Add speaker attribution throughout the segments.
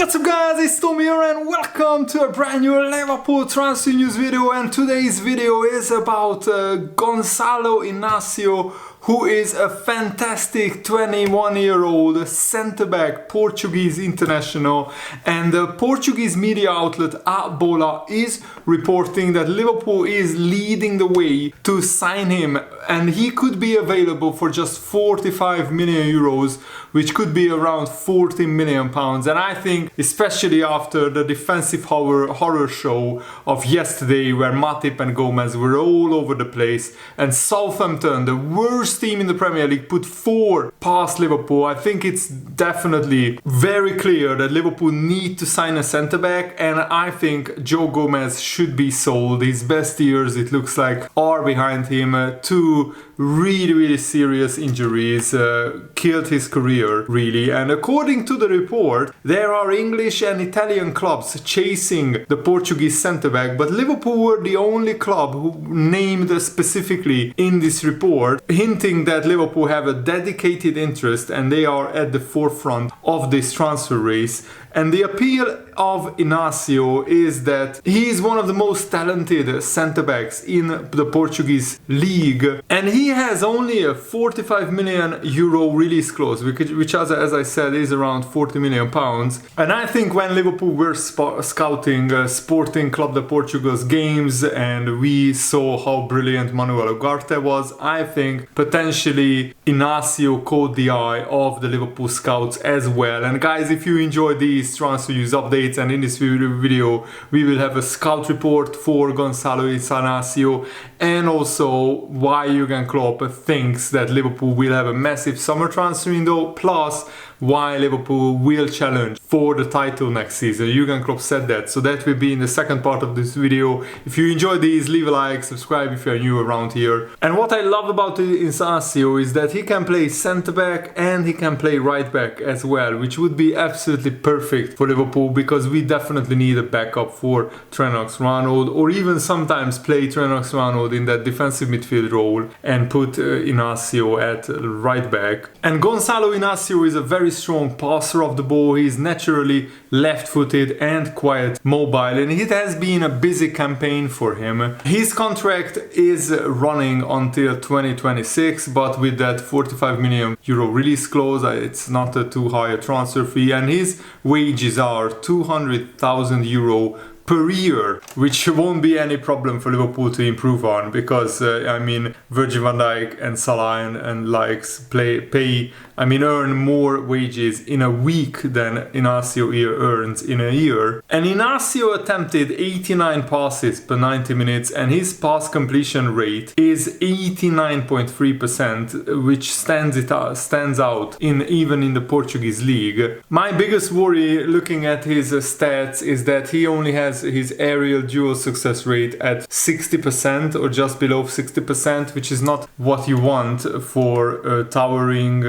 Speaker 1: What's up guys, it's Tom here and welcome to a brand new Liverpool transfer news video, and today's video is about Gonzalo Inacio, who is a fantastic 21-year-old centre-back Portuguese international, and the Portuguese media outlet A Bola is reporting that Liverpool is leading the way to sign him, and he could be available for just 45 million euros, which could be around 40 million pounds. And I think, especially after the defensive horror show of yesterday where Matip and Gomez were all over the place, and Southampton, the worst team in the Premier League, put 4 past Liverpool, I think it's definitely very clear that Liverpool need to sign a centre-back, and I think Joe Gomez should be sold. His best years, it looks like, are behind him. 2 really serious injuries killed his career, really. And according to the report, there are English and Italian clubs chasing the Portuguese centre-back, but Liverpool were the only club who named specifically in this report, hinting that Liverpool have a dedicated interest and they are at the forefront of this transfer race. And the appeal of Inacio is that he is one of the most talented centre-backs in the Portuguese league, and he has only a 45 million euro release clause, which as I said is around 40 million pounds. And I think when Liverpool were scouting Sporting Club de Portugal's games and we saw how brilliant Manuel Ugarte was, I think potentially Inacio caught the eye of the Liverpool scouts as well. And guys, if you enjoy these transfer news updates, and in this video we will have a scout report for Gonzalo Inacio, and also why Jurgen Klopp thinks that Liverpool will have a massive summer transfer window, plus why Liverpool will challenge for the title next season. Jurgen Klopp said that, so that will be in the second part of this video. If you enjoy these, leave a like, subscribe if you're new around here. And what I love about Inacio is that he can play centre back and he can play right back as well, which would be absolutely perfect for Liverpool, because we definitely need a backup for Trent Alexander-Arnold, or even sometimes play Trent Alexander-Arnold in that defensive midfield role and put Inacio at right back. And Gonzalo Inacio is a very strong passer of the ball. He's naturally left-footed and quite mobile, and it has been a busy campaign for him. His contract is running until 2026, but with that 45 million euro release clause, it's not too high a transfer fee, and his wages are 200,000 euro per year, which won't be any problem for Liverpool to improve on, because I mean, Virgil van Dijk and Salah and likes earn more wages in a week than Inacio earns in a year. And Inacio attempted 89 passes per 90 minutes, and his pass completion rate is 89.3%, which stands out even in the Portuguese league. My biggest worry looking at his stats is that he only has his aerial duel success rate at 60% or just below 60%, which is not what you want for a towering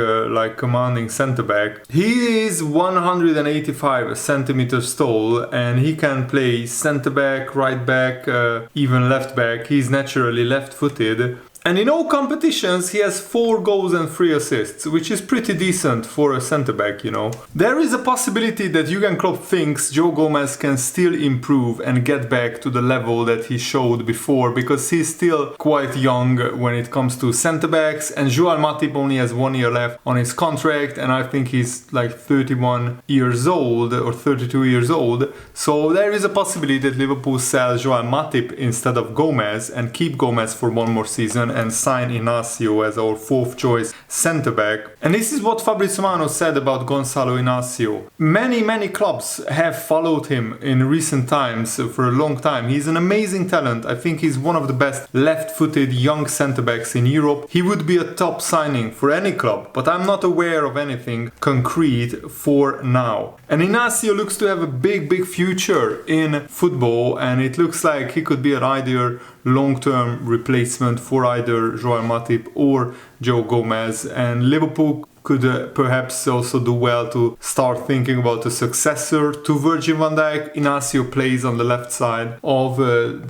Speaker 1: commanding centre-back. He is 185 centimeters tall, and he can play centre-back, right back, even left back. He's naturally left-footed. And in all competitions, he has 4 goals and 3 assists, which is pretty decent for a centre-back, you know. There is a possibility that Jurgen Klopp thinks Joe Gomez can still improve and get back to the level that he showed before, because he's still quite young when it comes to centre-backs, and Joao Matip only has 1 year left on his contract, and I think he's like 31 years old or 32 years old. So there is a possibility that Liverpool sell Joao Matip instead of Gomez and keep Gomez for 1 more season and sign Inacio as our 4th choice centre-back. And this is what Fabrizio Romano said about Gonzalo Inacio. Many clubs have followed him in recent times for a long time. He's an amazing talent. I think he's one of the best left-footed young centre-backs in Europe. He would be a top signing for any club, but I'm not aware of anything concrete for now. And Inacio looks to have a big future in football, and it looks like he could be an ideal long-term replacement for either Joao Matip or Joe Gomez, and Liverpool could perhaps also do well to start thinking about a successor to Virgil van Dijk. Inacio plays on the left side of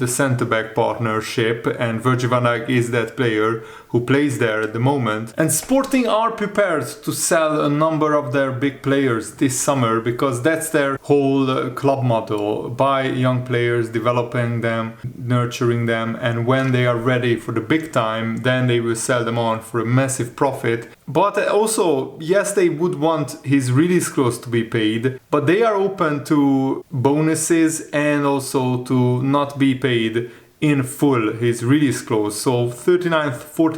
Speaker 1: the centre-back partnership, and Virgil van Dijk is that player who plays there at the moment. And Sporting are prepared to sell a number of their big players this summer, because that's their whole club model: buy young players, developing them, nurturing them, and when they are ready for the big time, then they will sell them on for a massive profit. But also, yes, they would want his release clause to be paid, but they are open to bonuses and also to not be paid in full his release clause. So 40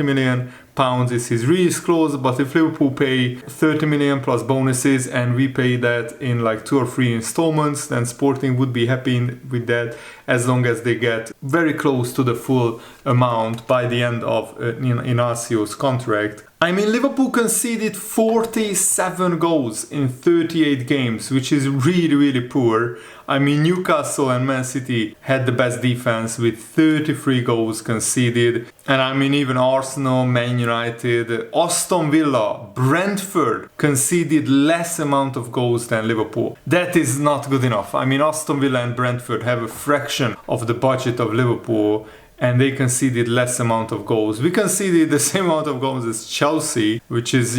Speaker 1: million pounds is his release clause, but if Liverpool pay 30 million plus bonuses and we pay that in like 2 or 3 installments, then Sporting would be happy with that, as long as they get very close to the full amount by the end of Inacio's contract. I mean, Liverpool conceded 47 goals in 38 games, which is really, really poor. I mean, Newcastle and Man City had the best defense with 33 goals conceded. And I mean, even Arsenal, Man United, Aston Villa, Brentford conceded less amount of goals than Liverpool. That is not good enough. I mean, Aston Villa and Brentford have a fraction of the budget of Liverpool, and they conceded less amount of goals. We conceded the same amount of goals as Chelsea, which is,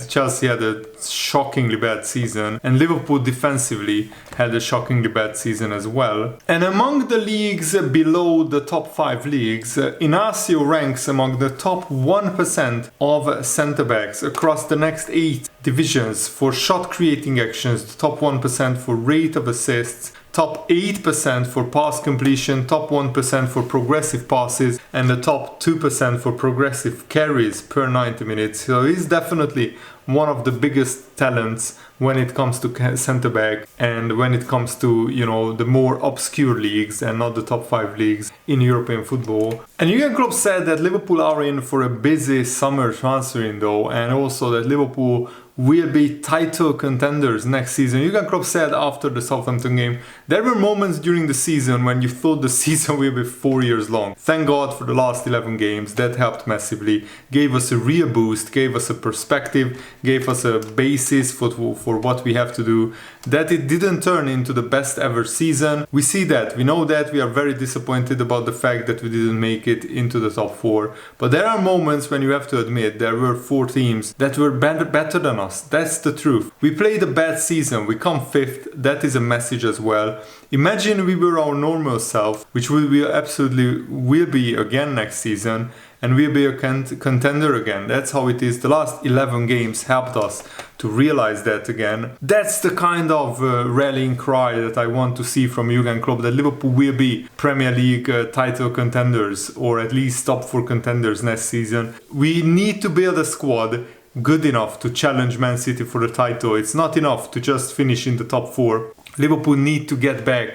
Speaker 1: Chelsea had a shockingly bad season, and Liverpool defensively had a shockingly bad season as well. And among the leagues below the top 5 leagues, Inacio ranks among the top 1% of centre-backs across the next 8 divisions for shot creating actions, the top 1% for rate of assists, top 8% for pass completion, top 1% for progressive passes, and the top 2% for progressive carries per 90 minutes. So he's definitely one of the biggest talents when it comes to centre-back and when it comes to, the more obscure leagues and not the top 5 leagues in European football. And Jurgen Klopp said that Liverpool are in for a busy summer transfer window, and also that Liverpool will be title contenders next season. Jurgen Klopp said after the Southampton game, there were moments during the season when you thought the season will be 4 years long. Thank God for the last 11 games, that helped massively, gave us a real boost, gave us a perspective, gave us a basis for what we have to do. That it didn't turn into the best ever season. We see that, we know that, we are very disappointed about the fact that we didn't make it into the top 4. But there are moments when you have to admit there were 4 teams that were better than us. That's the truth. We played a bad season, we come 5th, that is a message as well. Imagine we were our normal self, which will be again next season, and we'll be a contender again. That's how it is. The last 11 games helped us to realize that again. That's the kind of rallying cry that I want to see from Jurgen Klopp, that Liverpool will be Premier League title contenders, or at least top 4 contenders next season. We need to build a squad good enough to challenge Man City for the title. It's not enough to just finish in the top 4. Liverpool need to get back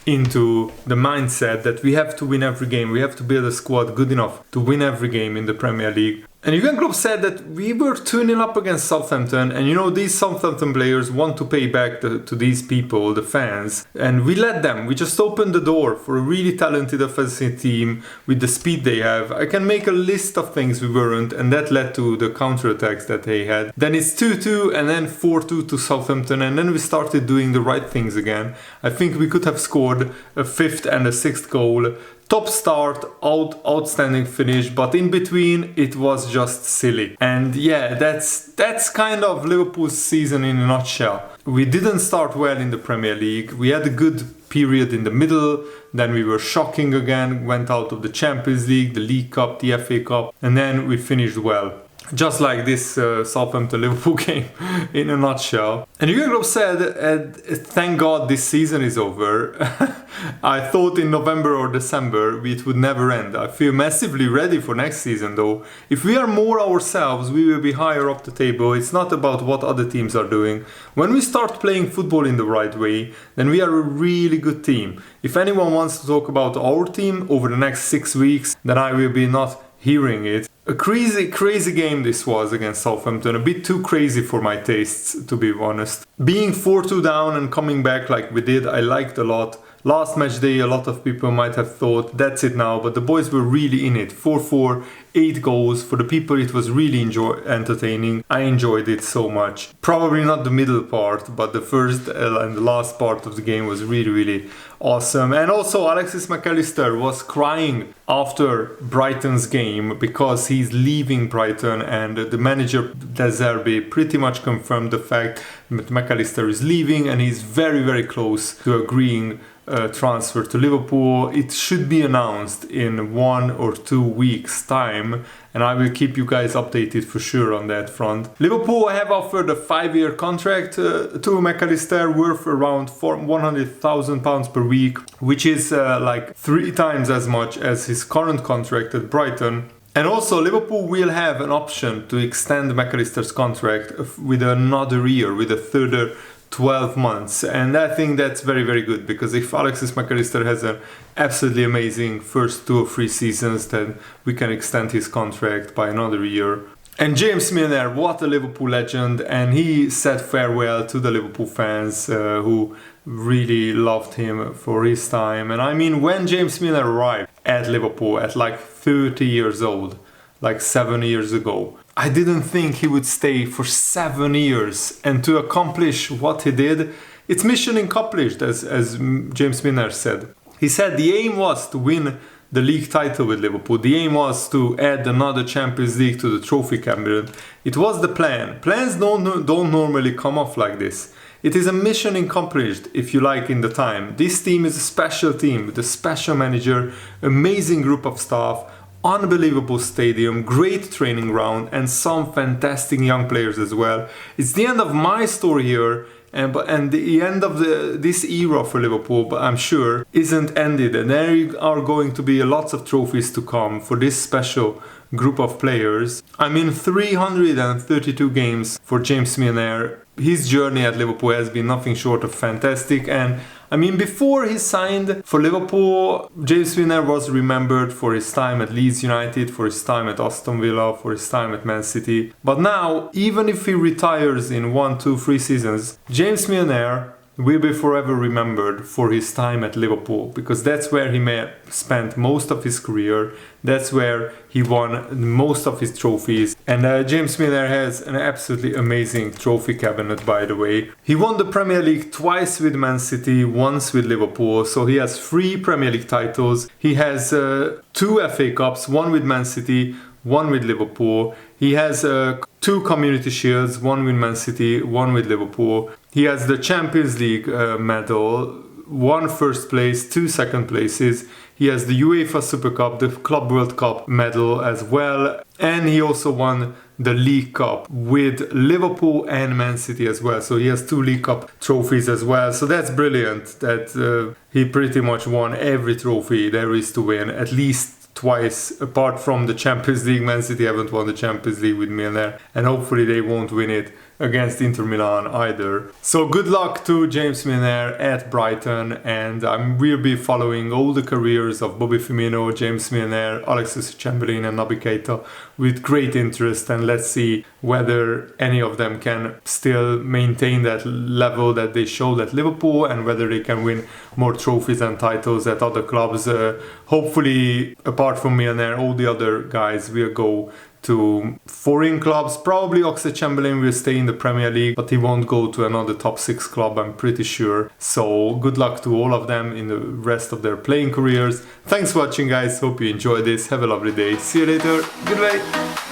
Speaker 1: into the mindset that we have to win every game. We have to build a squad good enough to win every game in the Premier League. And Jurgen Klopp said that we were 2-0 up against Southampton, and these Southampton players want to pay back to these people, the fans, and we let them. We just opened the door for a really talented offensive team with the speed they have. I can make a list of things we weren't, and that led to the counterattacks that they had. Then it's 2-2 and then 4-2 to Southampton, and then we started doing the right things again. I think we could have scored a 5th and a 6th goal. Top start, outstanding finish, but in between it was just silly. And that's kind of Liverpool's season in a nutshell. We didn't start well in the Premier League. We had a good period in the middle, then we were shocking again, went out of the Champions League, the League Cup, the FA Cup, and then we finished well. Just like this Southampton-Liverpool game in a nutshell. And Jurgen Klopp said, thank God this season is over. I thought in November or December it would never end. I feel massively ready for next season though. If we are more ourselves, we will be higher up the table. It's not about what other teams are doing. When we start playing football in the right way, then we are a really good team. If anyone wants to talk about our team over the next 6 weeks, then I will be not hearing it. A crazy game this was against Southampton, a bit too crazy for my tastes, to be honest. Being 4-2 down and coming back like we did, I liked a lot. Last match day, a lot of people might have thought, that's it now, but the boys were really in it. 4-4 8 goals. For the people, it was really entertaining. I enjoyed it so much. Probably not the middle part, but the first and the last part of the game was really awesome. And also Alexis Mac Allister was crying after Brighton's game because he's leaving Brighton, and the manager De Zerbi pretty much confirmed the fact that Mac Allister is leaving, and he's very close to agreeing transfer to Liverpool. It should be announced in 1 or 2 weeks time, and I will keep you guys updated for sure on that front. Liverpool have offered a 5-year contract to Mac Allister worth around £100,000 per week, which is like 3 times as much as his current contract at Brighton. And also Liverpool will have an option to extend Mac Allister's contract with another year, with a further 12 months, and I think that's very good, because if Alexis Mac Allister has an absolutely amazing first 2 or 3 seasons, then we can extend his contract by another year. And James Milner, what a Liverpool legend, and he said farewell to the Liverpool fans who really loved him for his time. And I mean, when James Milner arrived at Liverpool at like 30 years old, like 7 years ago, I didn't think he would stay for 7 years, and to accomplish what he did, it's mission accomplished, as James Milner said. He said the aim was to win the league title with Liverpool. The aim was to add another Champions League to the trophy cabinet. It was the plan. Plans don't normally come off like this. It is a mission accomplished, if you like, in the time. This team is a special team with a special manager, amazing group of staff, unbelievable stadium, great training ground, and some fantastic young players as well. It's the end of my story here, and the end of this era for Liverpool, but I'm sure isn't ended, and there are going to be lots of trophies to come for this special group of players. I mean, 332 games for James Milner. His journey at Liverpool has been nothing short of fantastic, and I mean, before he signed for Liverpool, James Milner was remembered for his time at Leeds United, for his time at Aston Villa, for his time at Man City. But now, even if he retires in 1, 2, 3 seasons, James Milner will be forever remembered for his time at Liverpool, because that's where he spent most of his career. That's where he won most of his trophies. And James Milner has an absolutely amazing trophy cabinet, by the way. He won the Premier League twice with Man City, once with Liverpool. So he has 3 Premier League titles. He has 2 FA Cups, one with Man City, one with Liverpool. He has 2 Community Shields, one with Man City, one with Liverpool. He has the Champions League medal, 1 first place, 2 second places. He has the UEFA Super Cup, the Club World Cup medal as well. And he also won the League Cup with Liverpool and Man City as well. So he has 2 League Cup trophies as well. So that's brilliant that he pretty much won every trophy there is to win, at least twice. Apart from the Champions League, Man City haven't won the Champions League with Milner, and hopefully they won't win it against Inter Milan either. So good luck to James Milner at Brighton, and I will be following all the careers of Bobby Firmino, James Milner, Alexis Chamberlain and Naby Keita with great interest, and let's see whether any of them can still maintain that level that they showed at Liverpool, and whether they can win more trophies and titles at other clubs. Hopefully, apart from Milner, all the other guys will go to foreign clubs. Probably Oxlade-Chamberlain will stay in the Premier League, but he won't go to another top 6 club, I'm pretty sure. So good luck to all of them in the rest of their playing careers. Thanks for watching, guys. Hope you enjoyed this. Have a lovely day. See you later. Goodbye.